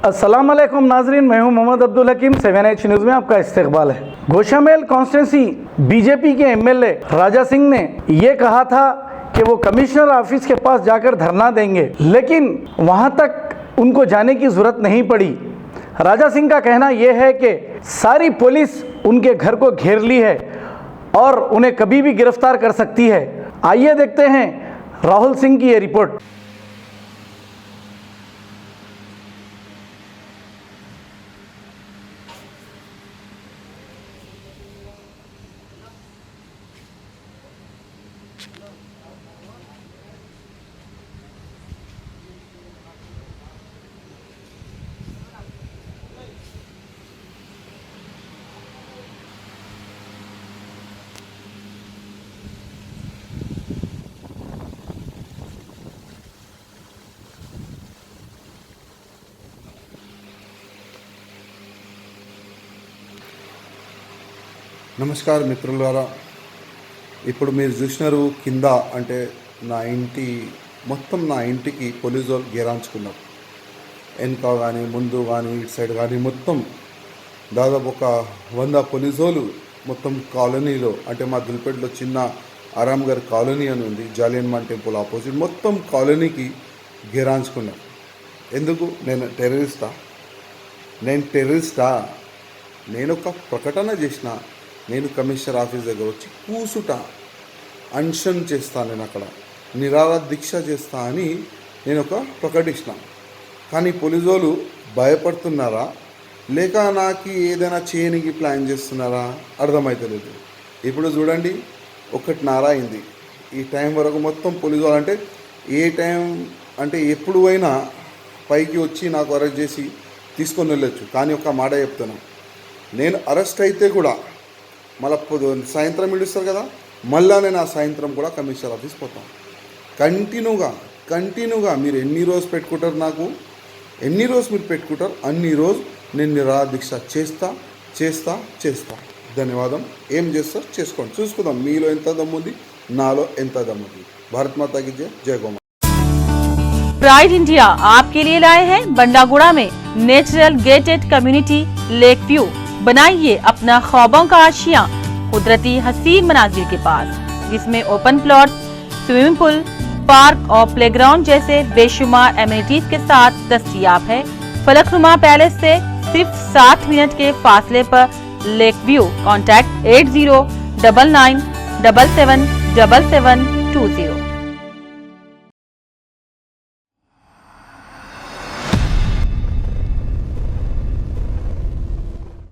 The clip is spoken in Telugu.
अस्सलाम वालेकुम नाजरीन, मैं हूं मोहम्मद अब्दुल हकीम। 7H न्यूज़ में आपका इस्तकबाल है। गोशामेल कॉन्स्टिट्यूंसी बीजेपी के एमएलए राजा सिंह ने ये कहा था कि वो कमिश्नर ऑफिस के पास जाकर धरना देंगे, लेकिन वहां तक उनको जाने की जरूरत नहीं पड़ी। राजा सिंह का कहना यह है कि सारी पुलिस उनके घर को घेर ली है और उन्हें कभी भी गिरफ्तार कर सकती है। आइए देखते हैं राहुल सिंह की ये रिपोर्ट। నమస్కారం మిత్రులారా, ఇప్పుడు మీరు చూసినారు కింద అంటే నా ఇంటికి పోలీసు వాళ్ళు గేరాంచుకున్నారు. వెనక కానీ ముందు కానీ ఇటు సైడ్ కానీ మొత్తం దాదాపు ఒక 100 పోలీసు వాళ్ళు మొత్తం కాలనీలో, అంటే మా దుల్పేటలో చిన్న ఆరామ్ గారి కాలనీ అని ఉంది, జాలియన్ మాన్ టెంపుల్ ఆపోజిట్, మొత్తం కాలనీకి గేరాంచుకున్నారు. ఎందుకు? నేను టెర్రరిస్టా? నేను ఒక ప్రకటన చేసిన. నేను కమిషనర్ ఆఫీస్ దగ్గర వచ్చి కూసుట అన్షన్ చేస్తాను, నేను అక్కడ నిరాహార దీక్ష చేస్తా అని నేను ఒక ప్రకటించిన. కానీ పోలీసు వాళ్ళు భయపడుతున్నారా లేక నాకు ఏదైనా చేయనికి ప్లాన్ చేస్తున్నారా అర్థమవుతలేదు. ఇప్పుడు చూడండి, 1:30 అయింది. ఈ టైం వరకు మొత్తం పోలీసు వాళ్ళు అంటే ఏ టైం అంటే ఎప్పుడు అయినా పైకి వచ్చి నాకు అరెస్ట్ చేసి తీసుకొని వెళ్ళొచ్చు. కానీ ఒక మాట చెప్తున్నాను, నేను అరెస్ట్ అయితే కూడా మళ్ళీ సాయంత్రం ఇడుస్తారు కదా, మళ్ళీ నేను ఆ సాయంత్రం కూడా కమిషనర్ ఆఫీస్ పోతాను. కంటిన్యూగా మీరు ఎన్ని రోజు పెట్టుకుంటారు, నాకు ఎన్ని రోజు మీరు పెట్టుకుంటారు అన్ని రోజు నేను నిరాహార దీక్ష చేస్తా. ధన్యవాదం. ఏం చేస్తారు చేసుకోండి, చూసుకుందాం మీలో ఎంత దమ్ముంది, నాలో ఎంత దమ్ముంది. భారత్ మాతా की जय, जय गौ माता। प्राइड इंडिया आपके लिए लाए हैं बंडागुड़ा में natural gated community lake view. बनाइए अपना ख्वाबों का आशियां कुदरती हसीन मनाजिर के पास, जिसमें open plot, swimming pool, park और प्लेग्राउंड जैसे बेशुमार एमिनिटीज के साथ दस्तयाब है। फलकनुमा पैलेस से सिर्फ 7 मिनट के फासले पर लेक व्यू। कॉन्टैक्ट 8099777720।